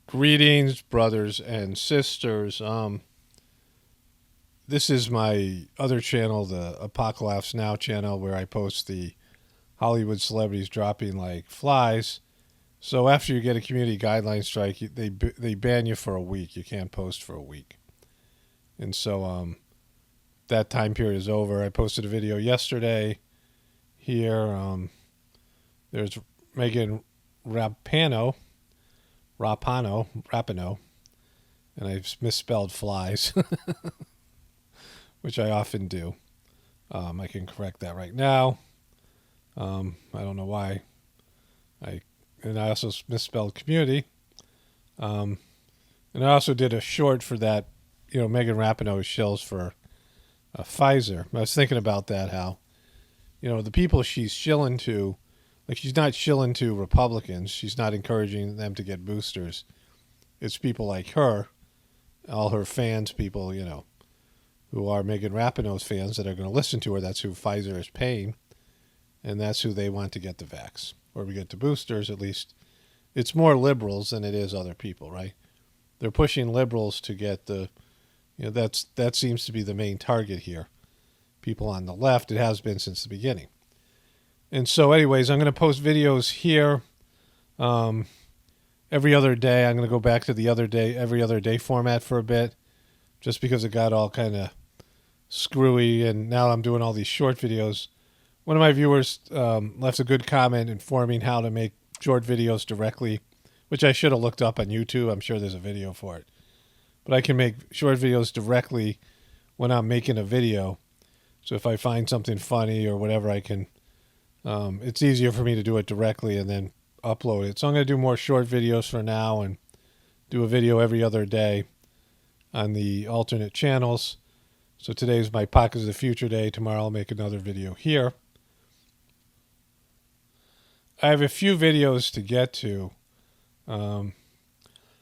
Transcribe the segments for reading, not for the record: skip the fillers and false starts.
Greetings, brothers and sisters. This is my other channel, the Apocalypse Now channel, where I post the Hollywood celebrities dropping like flies. So after you get a community guideline strike, they ban you for a week. You can't post for a week, and so that time period is over. I posted a video yesterday. Here, there's Megan Rapano, and I've misspelled flies, which I often do. I can correct that right now. I don't know why. I also misspelled community. And I also did a short for that. Megan Rapinoe shills for Pfizer. I was thinking about that. How the people she's shilling to, like she's not shilling to Republicans. She's not encouraging them to get boosters. It's people like her, all her fans, people, who are Megan Rapinoe's fans that are going to listen to her. That's who Pfizer is paying, and that's who they want to get the vax. Or we get the boosters, at least. It's more liberals than it is other people, right? They're pushing liberals to get that seems to be the main target here. People on the left, it has been since the beginning. And so anyways, I'm going to post videos here every other day. I'm going to go back to the every other day format for a bit, just because it got all kind of screwy, and now I'm doing all these short videos. One of my viewers left a good comment informing how to make short videos directly, which I should have looked up on YouTube. I'm sure there's a video for it. But I can make short videos directly when I'm making a video. So if I find something funny or whatever, I can, it's easier for me to do it directly and then upload it. So I'm going to do more short videos for now and do a video every other day on the alternate channels. So today's my Pockets of the Future day. Tomorrow I'll make another video here. I have a few videos to get to.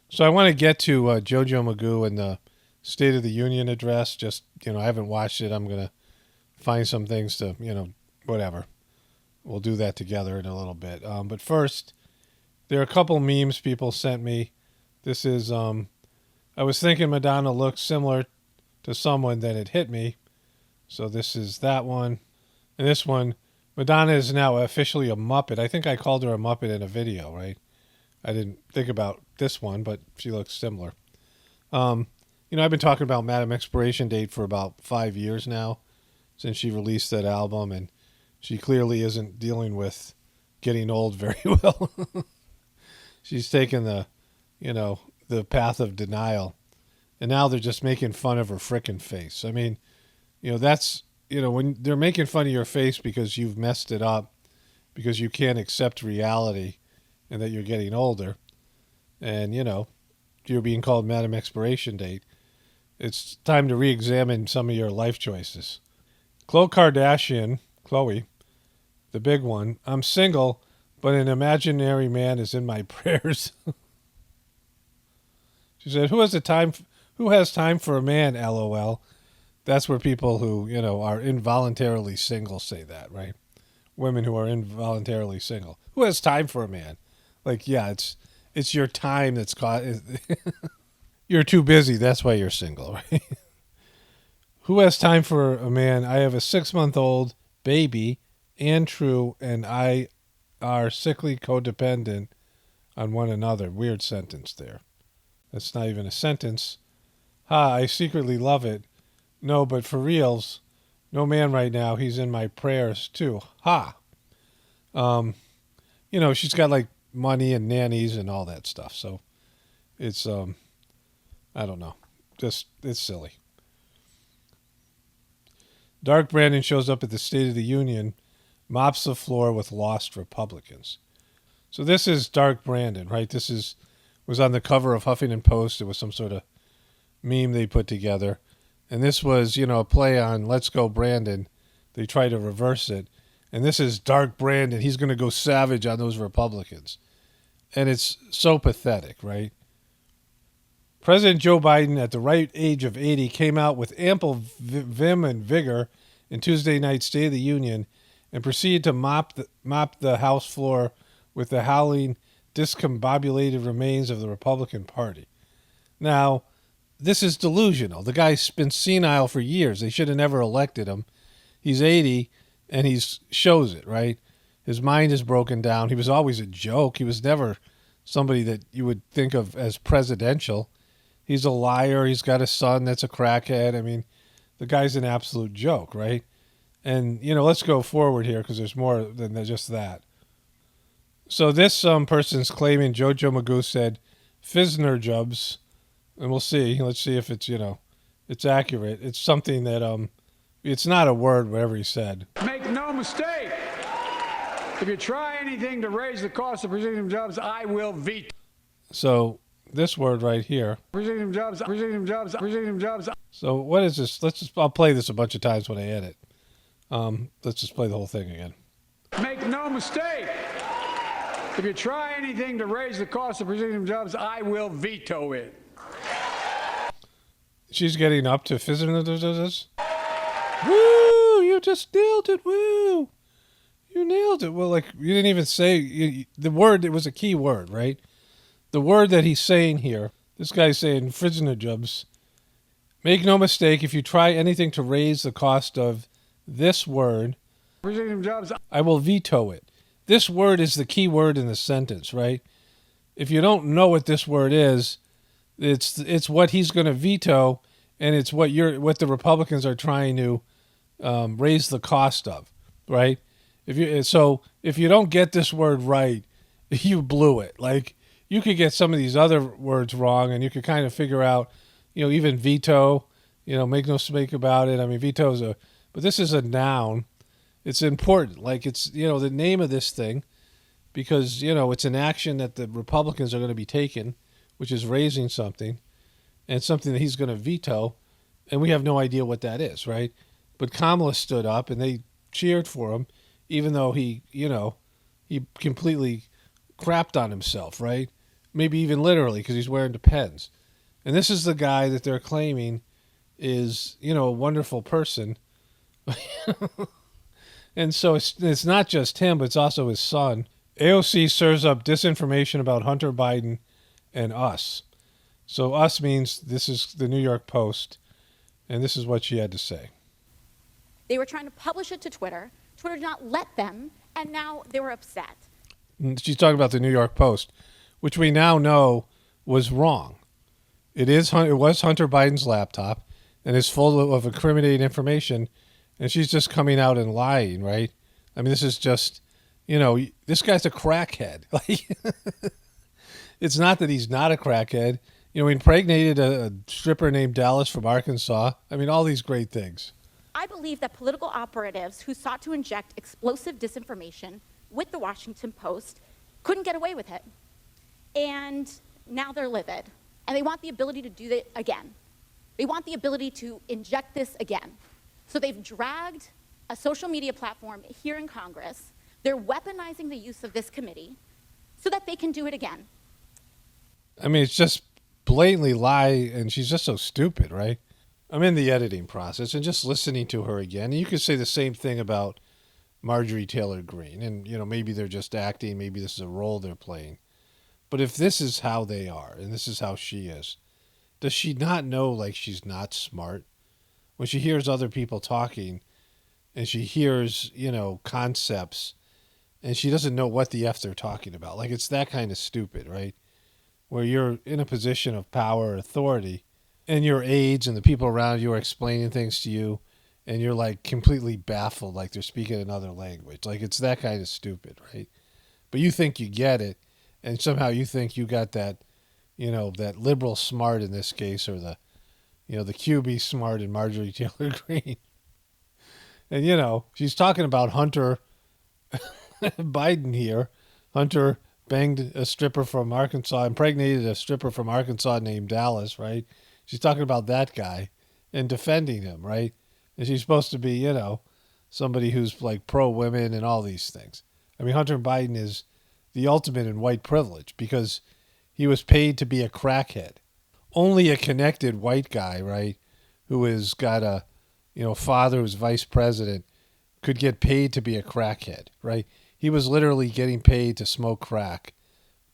So I want to get to JoJo Magoo and the State of the Union address. Just, I haven't watched it. I'm going to find some things to, whatever. We'll do that together in a little bit. But first, there are a couple memes people sent me. This is, I was thinking Madonna looked similar to someone, then it hit me. So this is that one. And this one, Madonna is now officially a Muppet. I think I called her a Muppet in a video, right? I didn't think about this one, but she looks similar. I've been talking about Madame Expiration Date for about 5 years now, since she released that album, and she clearly isn't dealing with getting old very well. She's taken the path of denial, and now they're just making fun of her frickin' face. I mean, that's, when they're making fun of your face because you've messed it up, because you can't accept reality and that you're getting older, and, you're being called Madam Expiration Date, it's time to re-examine some of your life choices. Khloe Kardashian, the big one, I'm single, but an imaginary man is in my prayers. She said, who has time for a man, LOL? That's where people who, are involuntarily single say that, right? Women who are involuntarily single. Who has time for a man? Like, yeah, it's your time that's caught. You're too busy. That's why you're single, right? Who has time for a man? I have a 6-month-old baby. Andrew and I are sickly codependent on one another. Weird sentence there. That's not even a sentence. I secretly love it. No, but for reals, no man right now. He's in my prayers too. She's got like money and nannies and all that stuff. So it's, I don't know. Just, it's silly. Dark Brandon shows up at the State of the Union, mops the floor with lost Republicans. So this is Dark Brandon, right? Was on the cover of Huffington Post. It was some sort of meme they put together. And this was, a play on Let's Go Brandon. They try to reverse it. And this is Dark Brandon. He's going to go savage on those Republicans. And it's so pathetic, right? President Joe Biden, at the right age of 80, came out with ample vim and vigor in Tuesday night's State of the Union and proceeded to mop the House floor with the howling discombobulated remains of the Republican Party. Now, this is delusional. The guy's been senile for years. They should have never elected him. He's 80, and he shows it, right? His mind is broken down. He was always a joke. He was never somebody that you would think of as presidential. He's a liar. He's got a son that's a crackhead. I mean, the guy's an absolute joke, right? And, let's go forward here because there's more than just that. So this person's claiming JoJo Magoo said Fisner jobs, and we'll see. Let's see if it's, it's accurate. It's something that, it's not a word, whatever he said. Make no mistake. If you try anything to raise the cost of presenting jobs, I will veto. So this word right here. Presenting jobs. So what is this? I'll play this a bunch of times when I edit. Let's just play the whole thing again. Make no mistake. If you try anything to raise the cost of presenting jobs, I will veto it. She's getting up to this. Woo! You just nailed it. Woo! You nailed it. Well, you didn't even say the word. It was a key word, right? The word that he's saying here. This guy's saying prisoner jobs. Make no mistake. If you try anything to raise the cost of this word, jobs, I will veto it. This word is the key word in the sentence, right? If you don't know what this word is, it's what he's going to veto, and it's what the Republicans are trying to raise the cost of, right? If you don't get this word right, you blew it. You could get some of these other words wrong, and you could kind of figure out, even veto, make no mistake about it. I mean, veto but this is a noun. It's important. It's, the name of this thing, because, it's an action that the Republicans are going to be taking, which is raising something, and something that he's going to veto, and we have no idea what that is, right? But Kamala stood up, and they cheered for him, even though he completely crapped on himself, right? Maybe even literally, because he's wearing Depends. And this is the guy that they're claiming is, a wonderful person. And so it's not just him, but it's also his son. AOC serves up disinformation about Hunter Biden and us. So us means this is the New York Post, and this is what she had to say. They were trying to publish it to Twitter. Twitter did not let them, and now they were upset. She's talking about the New York Post, which we now know was wrong. It was Hunter Biden's laptop, and it's full of incriminating information, and she's just coming out and lying, right? I mean, this is just, this guy's a crackhead. It's not that he's not a crackhead. He impregnated a stripper named Dallas from Arkansas. I mean, all these great things. I believe that political operatives who sought to inject explosive disinformation with the Washington Post couldn't get away with it. And now they're livid. And they want the ability to do that again. They want the ability to inject this again. So they've dragged a social media platform here in Congress. They're weaponizing the use of this committee so that they can do it again. I mean, it's just blatantly lie, and she's just so stupid, right? I'm in the editing process and just listening to her again. And you could say the same thing about Marjorie Taylor Greene. And, maybe they're just acting. Maybe this is a role they're playing. But if this is how they are, and this is how she is, does she not know, she's not smart? When she hears other people talking and she hears, concepts, and she doesn't know what the F they're talking about. It's that kind of stupid, right? Where you're in a position of power or authority, and your aides and the people around you are explaining things to you, and you're completely baffled, they're speaking another language. It's that kind of stupid, right? But you think you get it, and somehow you think you got that, that liberal smart in this case, or the QB smart in Marjorie Taylor Greene. And, she's talking about Hunter Biden here. Hunter banged a stripper from Arkansas, impregnated a stripper from Arkansas named Dallas, right? She's talking about that guy and defending him, right? And she's supposed to be, somebody who's pro-women and all these things. I mean, Hunter Biden is the ultimate in white privilege because he was paid to be a crackhead. Only a connected white guy, right, who has got a, father who's vice president could get paid to be a crackhead, right? He was literally getting paid to smoke crack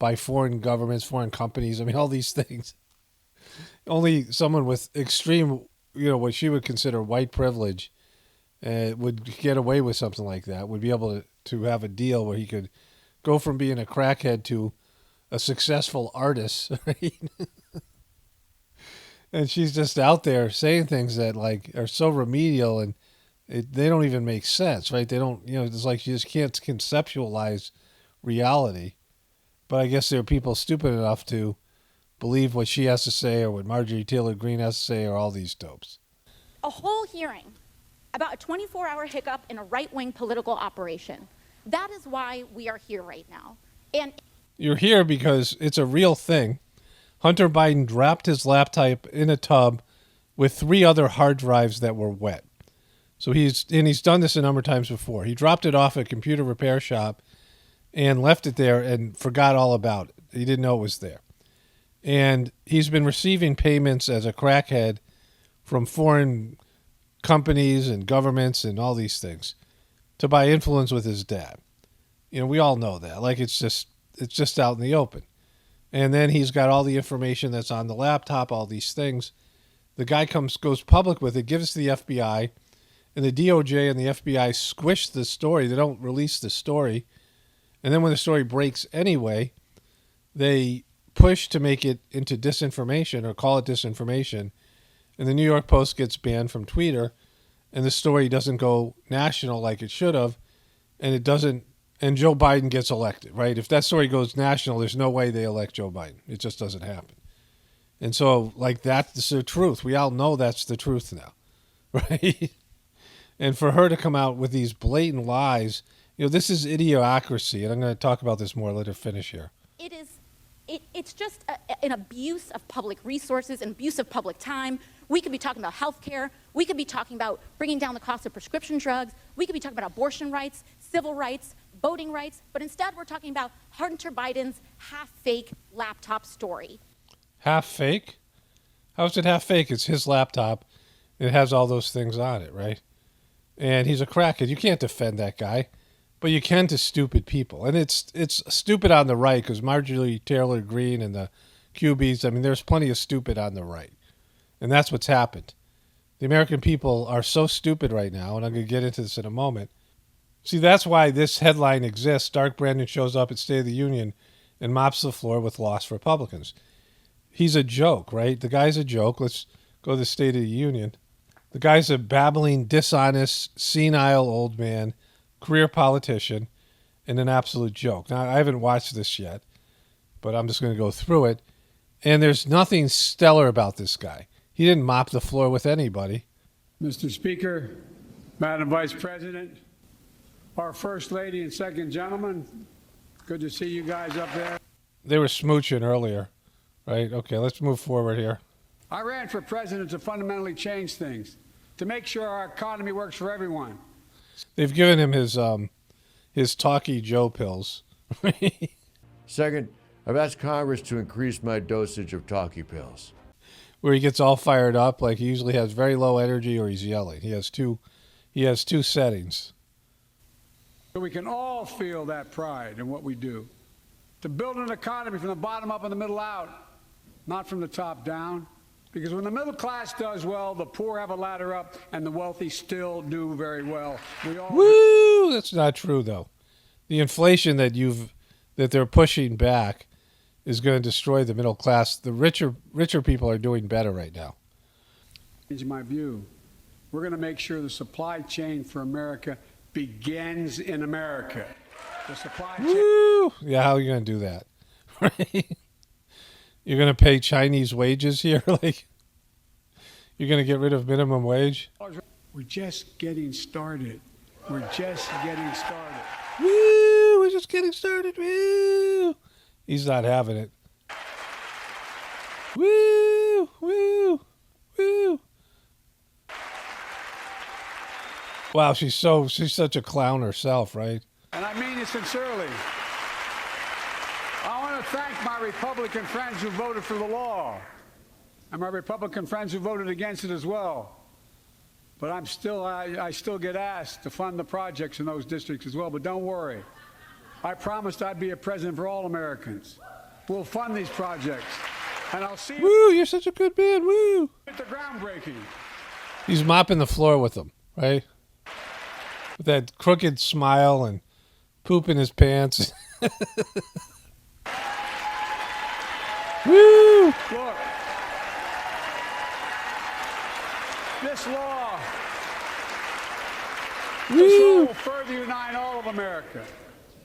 by foreign governments, foreign companies. I mean, all these things. Only someone with extreme, what she would consider white privilege would get away with something like that, would be able to have a deal where he could go from being a crackhead to a successful artist, right? And she's just out there saying things that are so remedial and they don't even make sense, right? They don't, it's like you just can't conceptualize reality. But I guess there are people stupid enough to believe what she has to say or what Marjorie Taylor Greene has to say or all these dopes. A whole hearing about a 24-hour hiccup in a right-wing political operation. That is why we are here right now. And you're here because it's a real thing. Hunter Biden dropped his laptop in a tub with 3 other hard drives that were wet. So he's done this a number of times before. He dropped it off at a computer repair shop and left it there and forgot all about it. He didn't know it was there. And he's been receiving payments as a crackhead from foreign companies and governments and all these things to buy influence with his dad. We all know that. It's just out in the open. And then he's got all the information that's on the laptop, all these things. The guy goes public with it, gives it to the FBI, and the DOJ and the FBI squish the story. They don't release the story. And then when the story breaks anyway, they push to make it into disinformation or call it disinformation. And the New York Post gets banned from Twitter, and the story doesn't go national like it should have, and it doesn't. And Joe Biden gets elected, right? If that story goes national, there's no way they elect Joe Biden. It just doesn't happen. And so, that's the truth. We all know that's the truth now, right? And for her to come out with these blatant lies, this is idiocracy. And I'm going to talk about this more later. Finish here. It's just an abuse of public resources, an abuse of public time. We could be talking about health care. We could be talking about bringing down the cost of prescription drugs. We could be talking about abortion rights, civil rights, voting rights. But instead, we're talking about Hunter Biden's half-fake laptop story. Half fake? How is it half fake? It's his laptop. It has all those things on it, right? And he's a crackhead. You can't defend that guy. But you can to stupid people. And it's stupid on the right because Marjorie Taylor Greene and the QBs, there's plenty of stupid on the right. And that's what's happened. The American people are so stupid right now, and I'm going to get into this in a moment. See, that's why this headline exists. Stark Brandon shows up at State of the Union and mops the floor with lost Republicans. He's a joke, right? The guy's a joke. Let's go to the State of the Union. The guy's a babbling, dishonest, senile old man, career politician, and an absolute joke. Now, I haven't watched this yet, but I'm just going to go through it. And there's nothing stellar about this guy. He didn't mop the floor with anybody. Mr. Speaker, Madam Vice President, our First Lady and Second Gentleman, good to see you guys up there. They were smooching earlier, right? Okay, let's move forward here. I ran for president to fundamentally change things, to make sure our economy works for everyone. They've given him his Talkie Joe pills. Second, I've asked Congress to increase my dosage of Talkie pills. Where he gets all fired up, he usually has very low energy or he's yelling. He has two settings. So we can all feel that pride in what we do. To build an economy from the bottom up and the middle out, not from the top down. Because when the middle class does well, the poor have a ladder up, and the wealthy still do very well. Woo! That's not true, though. The inflation that they're pushing back is going to destroy the middle class. The richer people are doing better right now. In my view, we're going to make sure the supply chain for America begins in America. The supply chain. Woo! Yeah, how are you going to do that? Right? You're going to pay Chinese wages here? You're going to get rid of minimum wage? We're just getting started. We're just getting started. Woo! We're just getting started. Woo! He's not having it. Woo! Woo! Woo! Wow, she's such a clown herself, right? And I mean it sincerely. I want to thank my Republican friends who voted for the law, and my Republican friends who voted against it as well. But I still get asked to fund the projects in those districts as well. But don't worry. I promised I'd be a president for all Americans. We'll fund these projects. And I'll see you Woo, you're such a good man. Woo. at the groundbreaking. He's mopping the floor with them, right? With that crooked smile and poop in his pants. Woo! Look, this law Woo! will further unite all of America.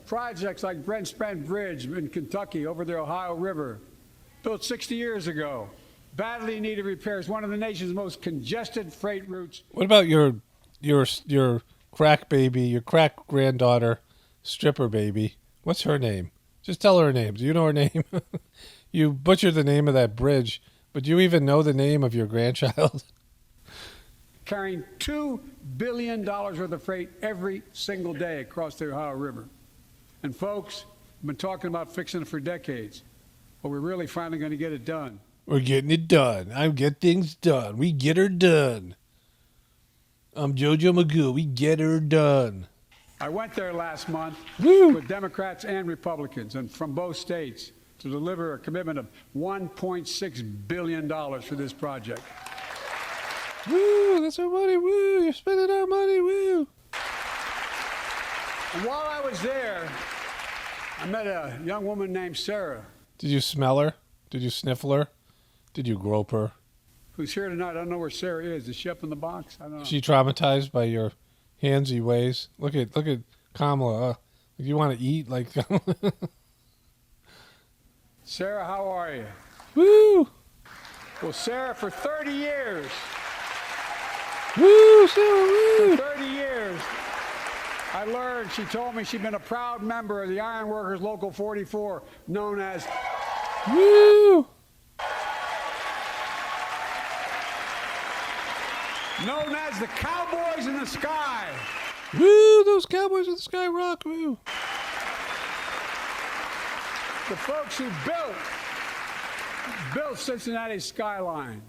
Projects like Brent Spence Bridge in Kentucky over the Ohio River, built 60 years ago, badly needed repairs, one of the nation's most congested freight routes. What about your crack baby, your crack granddaughter, stripper baby? What's her name? Just tell her name. Do you know her name? You butchered the name of that bridge, but do you even know the name of your grandchild? Carrying $2 billion worth of freight every single day across the Ohio River. And folks, we've been talking about fixing it for decades, but we're really finally going to get it done. We're getting it done. I get things done. We get her done. I'm JoJo Magoo. We get her done. I went there last month Woo! with Democrats and Republicans and from both states to deliver a commitment of $1.6 billion for this project. Woo! That's our money. Woo! You're spending our money. Woo! And while I was there, I met a young woman named Sarah, Did you smell her? Did you sniffle her? Did you grope her? who's here tonight. I don't know where Sarah is. Is she up in the box? I don't know. Is she traumatized by your handsy ways? Look at Kamala. You want to eat like Sarah, how are you? Woo! Well, Sarah, for 30 years, Woo! Sarah, woo! 30 years, I learned, she told me she'd been a proud member of the Iron Workers Local 44, known as Woo! the Cowboys in the Sky. Woo! Those Cowboys of the Sky rock. Woo! The folks who built Cincinnati's skyline.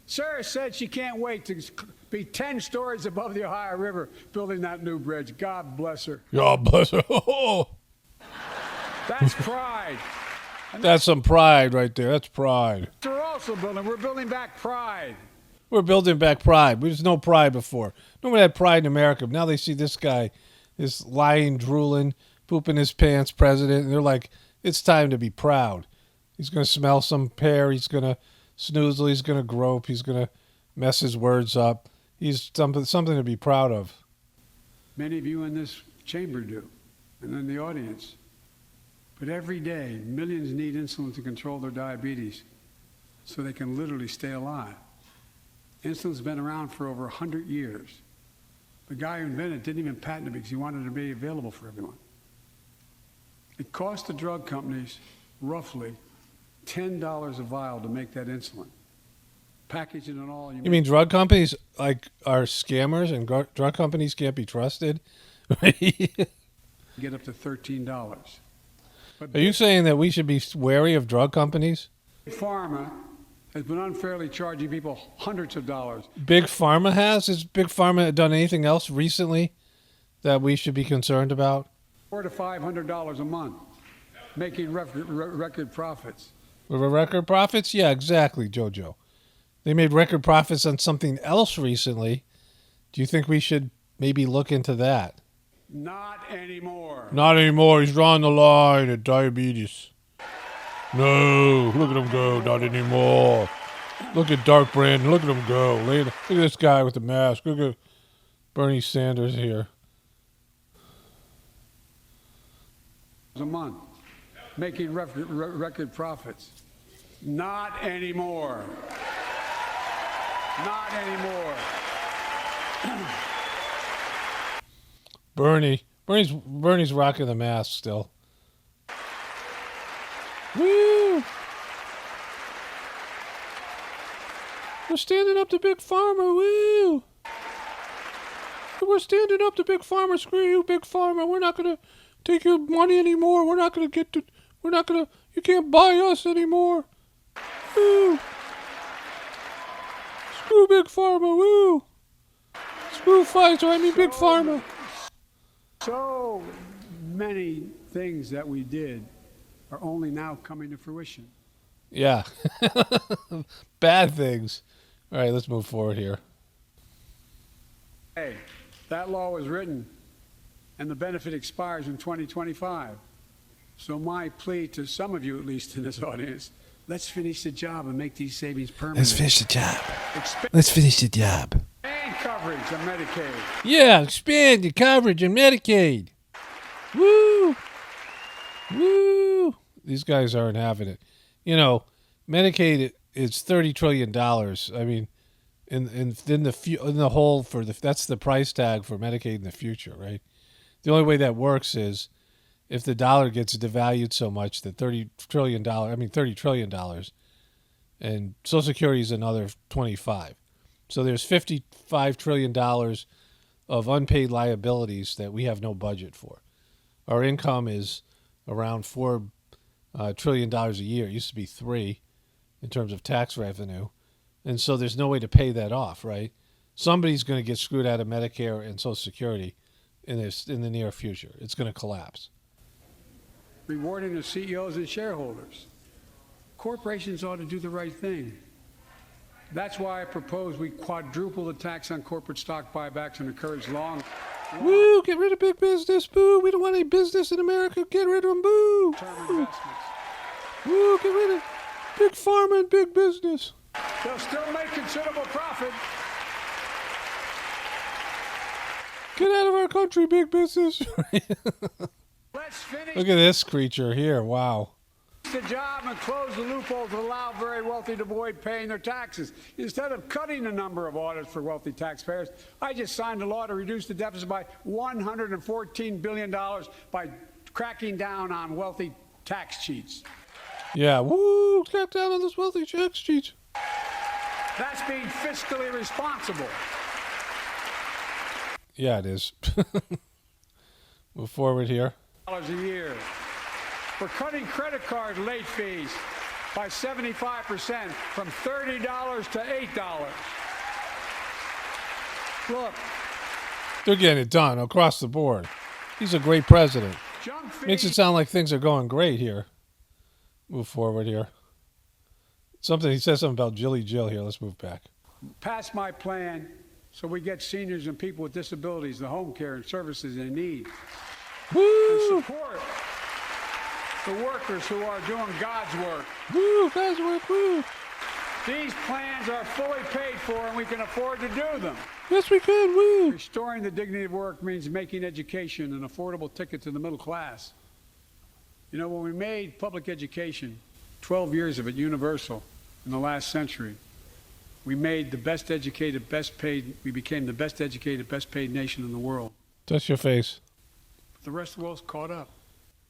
Sarah said she can't wait to be 10 stories above the Ohio River building that new bridge. God bless her. God bless her. Oh, That's pride. that's some pride right there. That's pride. We're also building. We're building back pride. We're building back pride. There's no pride before. Nobody had pride in America. Now they see this guy, this lying, drooling, pooping his pants president, and they're like, it's time to be proud. He's going to smell some pear. He's going to snoozle. He's going to grope. He's going to mess his words up. He's something to be proud of. Many of you in this chamber do, and in the audience. But every day, millions need insulin to control their diabetes so they can literally stay alive. Insulin's been around for over 100 years. The guy who invented it didn't even patent it because he wanted it to be available for everyone. It cost the drug companies roughly $10 a vial to make that insulin. Packaging and all. You mean drug companies like are scammers and drug companies can't be trusted? get up to $13. But Are you saying that we should be wary of drug companies? Big Pharma has been unfairly charging people hundreds of dollars. Big Pharma has? Has Big Pharma done anything else recently that we should be concerned about? $400 to $500 a month, making record profits. Record profits? Yeah, exactly, JoJo. They made record profits on something else recently. Do you think we should maybe look into that? Not anymore. Not anymore. He's drawing the line at diabetes. No, look at him go. Not anymore. Look at Dark Brandon. Look at him go. Look at this guy with the mask. Look at Bernie Sanders here. A month, making record profits. Not anymore. Not anymore. Bernie's rocking the mask still. Woo! We're standing up to Big Pharma. Woo! We're standing up to Big Pharma. Screw you, Big Pharma. We're not gonna take your money anymore. You can't buy us anymore. Woo! Screw Big Pharma. Woo! Screw Pfizer. I mean Big Pharma. So many things that we did are only now coming to fruition. Yeah. Bad things. All right, let's move forward here. Hey, that law was written and the benefit expires in 2025. So my plea to some of you, at least in this audience, let's finish the job and make these savings permanent. Let's finish the job. Expand Let's finish the job. coverage of Medicaid. Yeah, expand the coverage in Medicaid. Woo! Woo! These guys aren't having it. You know, Medicaid is $30 trillion. I mean, in the whole that's the price tag for Medicaid in the future, right? The only way that works is if the dollar gets devalued so much that $30 trillion, and Social Security is another 25. So there's $55 trillion of unpaid liabilities that we have no budget for. Our income is around $4 trillion a year. It used to be $3 trillion in terms of tax revenue. And so there's no way to pay that off, right? Somebody's going to get screwed out of Medicare and Social Security in the near future. It's going to collapse. Rewarding the CEOs and shareholders. Corporations ought to do the right thing. That's why I propose we quadruple the tax on corporate stock buybacks and encourage Woo, get rid of big business, boo. We don't want any business in America. Get rid of them, boo. term investments. Woo, get rid of big pharma and big business. They'll still make considerable profit. Get out of our country, big business. Let's finish Look at this creature here. Wow. the job and close the loopholes that allow very wealthy to avoid paying their taxes. Instead of cutting the number of audits for wealthy taxpayers, I just signed a law to reduce the deficit by $114 billion by cracking down on wealthy tax cheats. Yeah, woo, crack down on those wealthy tax cheats. That's being fiscally responsible. Yeah, it is. Move forward here. A year. We're cutting credit card late fees by 75% from $30 to $8. Look, They're getting it done across the board. He's a great president. junk fees. Makes it sound like things are going great here. Move forward here. He says something about Jilly Jill here. Let's move back. Pass my plan so we get seniors and people with disabilities the home care and services they need. Woo! And support the workers who are doing God's work. Woo! Guys, woo! These plans are fully paid for and we can afford to do them. Yes, we can. Woo! Restoring the dignity of work means making education an affordable ticket to the middle class. You know, when we made public education, 12 years of it universal in the last century, we made the best educated, we became the best educated, best paid nation in the world. Touch your face. But the rest of the world's caught up.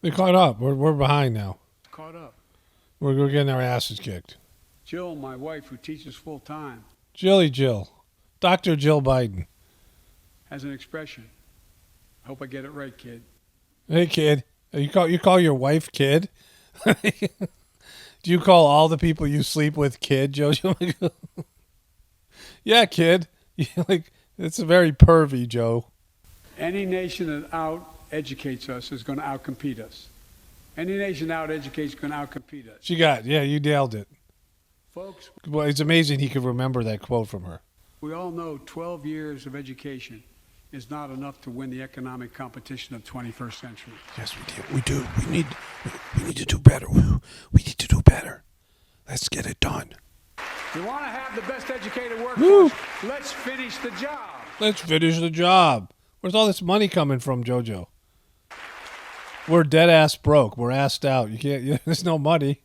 They caught up. We're behind now. Caught up. We're getting our asses kicked. Jill, my wife, who teaches full time, Jilly Jill. Dr. Jill Biden. has an expression. I hope I get it right, kid. Hey, kid. You call your wife kid? Do you call all the people you sleep with kid, JoJo Magoo? Yeah, kid. It's very pervy, Joe. Any nation that out-educates us is going to out-compete us. Any nation out-educates is going to out-compete us. You nailed it. Folks, Well, it's amazing he could remember that quote from her. we all know 12 years of education is not enough to win the economic competition of the 21st century. Yes, we do. We need to do better. We need to do better. Let's get it done. We want to have the best educated Woo. workforce. Let's finish the job. Let's finish the job. Where's all this money coming from, JoJo? We're dead ass broke. We're assed out. There's no money.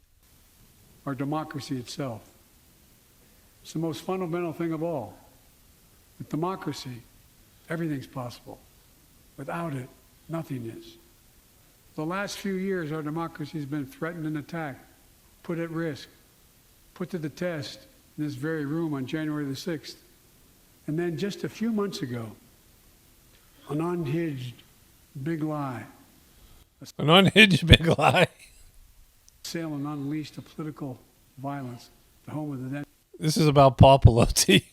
Our democracy itself. It's the most fundamental thing of all. With democracy, everything's possible. Without it, nothing is. The last few years, our democracy has been threatened and attacked, put at risk, put to the test in this very room on January the 6th. And then just a few months ago, an unhinged big lie, An unhinged big lie. assailed and unleashed a political violence, the home of the then. This is about Paul Pelosi.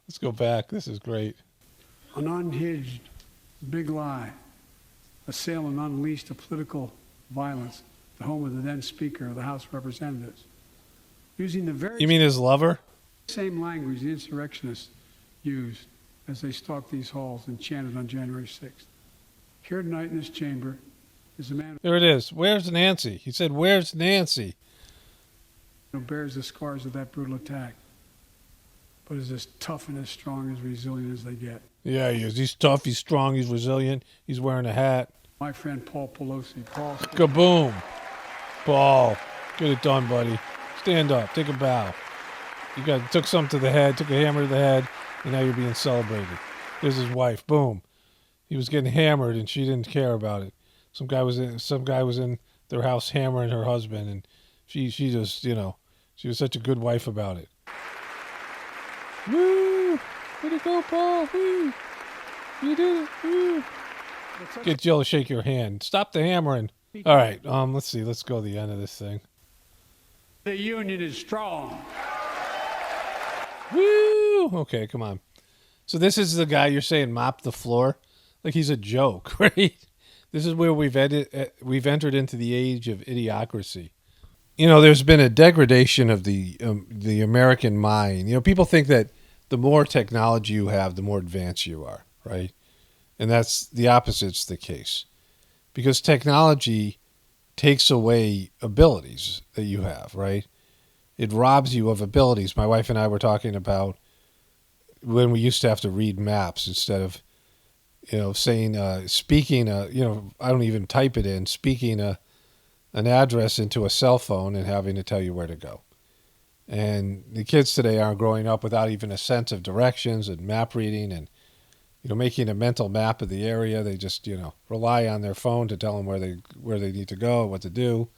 Let's go back. This is great. An unhinged big lie assailant unleashed a political violence at the home of the then Speaker of the House of Representatives, using the very You mean his lover? same language the insurrectionists used as they stalked these halls and chanted on January 6th. Here tonight in this chamber is a man There it is. Where's Nancy? He said, "Where's Nancy?" who bears the scars of that brutal attack, but is as tough and as strong, as resilient as they get. Yeah, he is. He's tough. He's strong. He's resilient. He's wearing a hat. My friend Paul Pelosi. Paul, Kaboom. Paul, get it done, buddy. Stand up. Take a bow. You took something to the head, took a hammer to the head, and now you're being celebrated. There's his wife. Boom. He was getting hammered, and she didn't care about it. Some guy was in their house hammering her husband, and she just, she was such a good wife about it. Woo! Way to go, Paul! Woo! You did it! Woo! Get Jill to shake your hand. Stop the hammering. All right. Let's see. Let's go to the end of this thing. the union is strong. Woo! Okay, come on. So this is the guy you're saying mop the floor? Like he's a joke, right? This is where we've entered into the age of idiocracy. There's been a degradation of the American mind. People think that the more technology you have, the more advanced you are, right? And that's the opposite's the case. Because technology takes away abilities that you have, right? It robs you of abilities. My wife and I were talking about when we used to have to read maps instead of, speaking, I don't even type it in, speaking an address into a cell phone and having to tell you where to go. And the kids today are growing up without even a sense of directions and map reading and, making a mental map of the area. They just, rely on their phone to tell them where they need to go, what to do.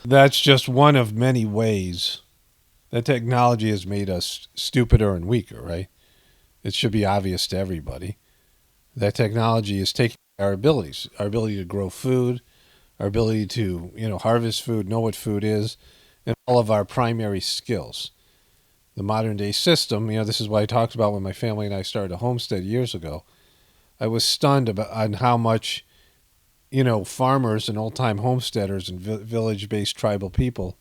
That's just one of many ways that technology has made us stupider and weaker, right? It should be obvious to everybody that technology is taking our abilities, our ability to grow food, our ability to, harvest food, know what food is, and all of our primary skills. The modern day system, this is what I talked about when my family and I started a homestead years ago. I was stunned on how much, farmers and old time homesteaders and village-based tribal people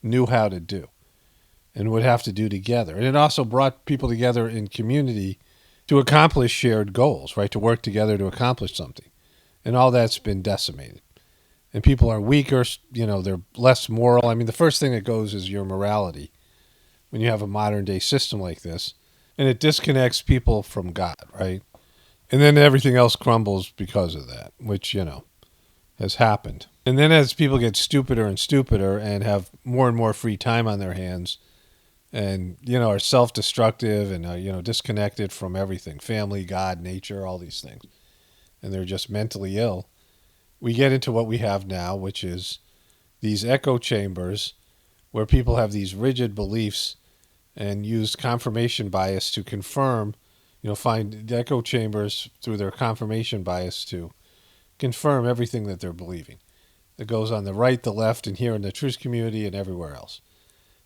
knew how to do and would have to do together. And it also brought people together in community to accomplish shared goals, right? To work together to accomplish something. And all that's been decimated. And people are weaker, they're less moral. I mean, the first thing that goes is your morality when you have a modern day system like this. And it disconnects people from God, right? And then everything else crumbles because of that, which, has happened. And then as people get stupider and stupider and have more and more free time on their hands and, are self-destructive and, disconnected from everything, family, God, nature, all these things, and they're just mentally ill, we get into what we have now, which is these echo chambers where people have these rigid beliefs and use confirmation bias to confirm, find the echo chambers through their confirmation bias to confirm everything that they're believing. It goes on the right, the left, and here in the truth community and everywhere else.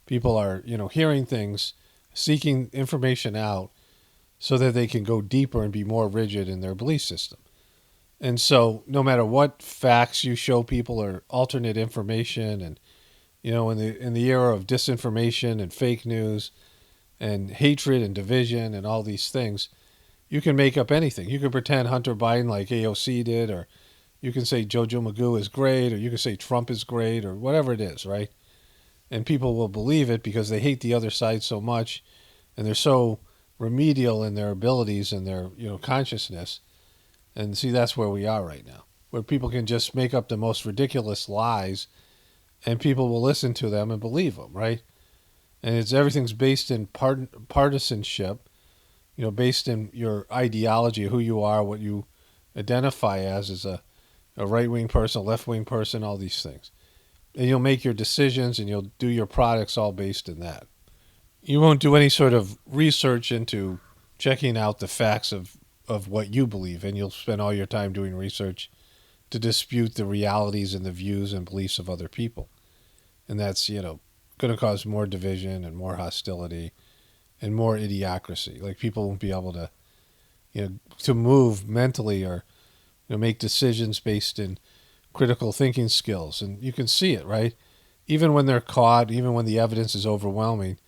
People are, hearing things, seeking information out so that they can go deeper and be more rigid in their belief system. And so no matter what facts you show people or alternate information and, in the era of disinformation and fake news and hatred and division and all these things, you can make up anything. You can pretend Hunter Biden like AOC did, or you can say JoJo Magoo is great, or you can say Trump is great, or whatever it is, right? And people will believe it because they hate the other side so much and they're so remedial in their abilities and their, consciousness. And see, that's where we are right now, where people can just make up the most ridiculous lies and people will listen to them and believe them, right? And everything's based in partisanship, based in your ideology, who you are, what you identify as a right-wing person, a left-wing person, all these things. And you'll make your decisions and you'll do your products all based in that. You won't do any sort of research into checking out the facts of what you believe, and you'll spend all your time doing research to dispute the realities and the views and beliefs of other people. And that's, going to cause more division and more hostility and more idiocracy. Like people won't be able to, to move mentally or make decisions based in critical thinking skills. And you can see it, right? Even when they're caught, even when the evidence is overwhelming,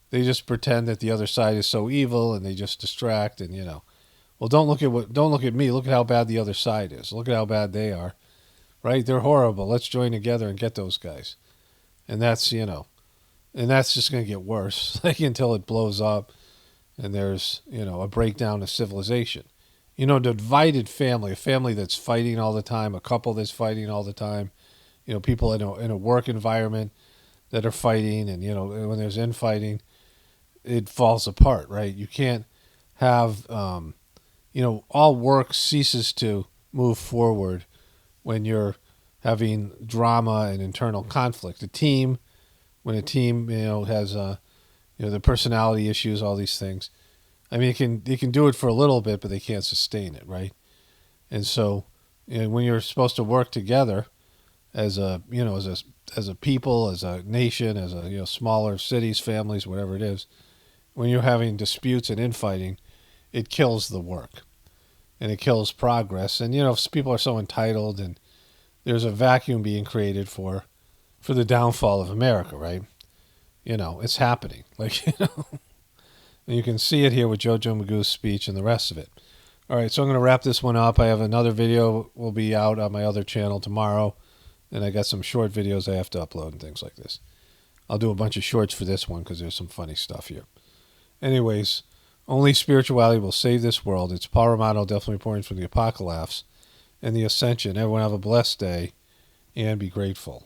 they just pretend that the other side is so evil, and they just distract. And well, don't look at me. Look at how bad the other side is. Look at how bad they are, right? They're horrible. Let's join together and get those guys. And that's and that's just going to get worse, like until it blows up, and there's a breakdown of civilization. Divided family, a family that's fighting all the time, a couple that's fighting all the time, people in a work environment that are fighting, and when there's infighting, it falls apart, right? You can't have all work ceases to move forward when you're having drama and internal conflict. When a team has the personality issues, all these things. I mean, they can do it for a little bit, but they can't sustain it, right? And so, when you're supposed to work together as a people, as a nation, as a smaller cities, families, whatever it is, when you're having disputes and infighting, it kills the work, and it kills progress. And if people are so entitled, and there's a vacuum being created for the downfall of America, right? It's happening. And you can see it here with JoJo Magoo's speech and the rest of it. All right, so I'm going to wrap this one up. I have another video will be out on my other channel tomorrow, and I got some short videos I have to upload and things like this. I'll do a bunch of shorts for this one because there's some funny stuff here. Anyways, only spirituality will save this world. It's Paul Romano, definitely reporting from the Apocalypse and the Ascension. Everyone have a blessed day and be grateful.